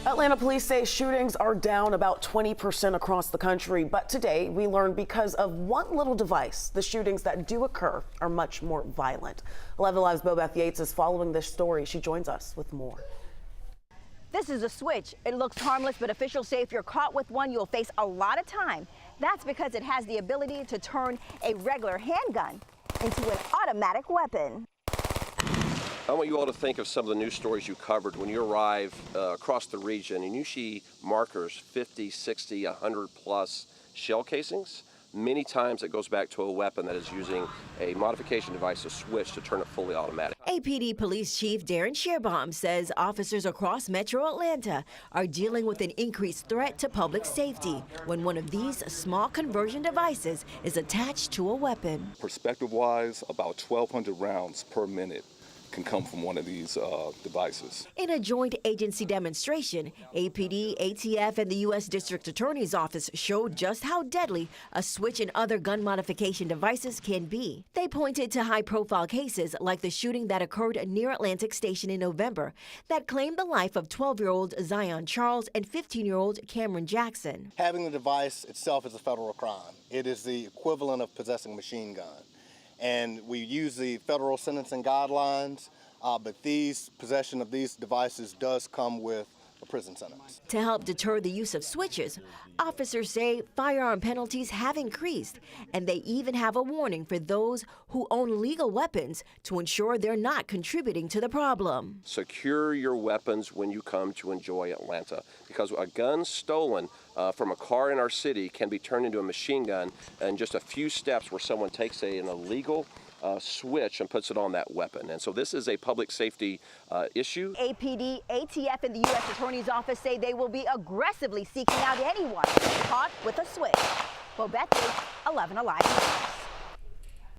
Atlanta police say shootings are down about 20% across the country, but today we learned because of one little device, the shootings that do occur are much more violent. 11 Live's Bobeth Yates is following this story. She joins us with more. This is a switch. It looks harmless, but officials say if you're caught with one, you'll face a lot of time. That's because it has the ability to turn a regular handgun into an automatic weapon. I want you all to think of some of the news stories you covered when you arrive across the region and you see markers, 50, 60, 100 plus shell casings. Many times it goes back to a weapon that is using a modification device, a switch, to turn it fully automatic. APD Police Chief Darin Schierbaum says officers across Metro Atlanta are dealing with an increased threat to public safety when one of these small conversion devices is attached to a weapon. Perspective-wise, about 1,200 rounds per minute can come from one of these devices. In a joint agency demonstration, APD, ATF, and the U.S. District Attorney's Office showed just how deadly a switch and other gun modification devices can be. They pointed to high-profile cases like the shooting that occurred near Atlantic Station in November that claimed the life of 12-year-old Zion Charles and 15-year-old Cameron Jackson. Having the device itself is a federal crime. It is the equivalent of possessing a machine gun. And we use the federal sentencing guidelines, but possession of these devices does come with a prison sentence. To help deter the use of switches, officers say firearm penalties have increased, and they even have a warning for those who own legal weapons to ensure they're not contributing to the problem. Secure your weapons when you come to enjoy Atlanta, because a gun stolen from a car in our city can be turned into a machine gun in just a few steps where someone takes an illegal switch and puts it on that weapon. And so this is a public safety issue. APD, ATF, and the U.S. Attorney's Office say they will be aggressively seeking out anyone caught with a switch. Bobeth Yates, 11 Alive News.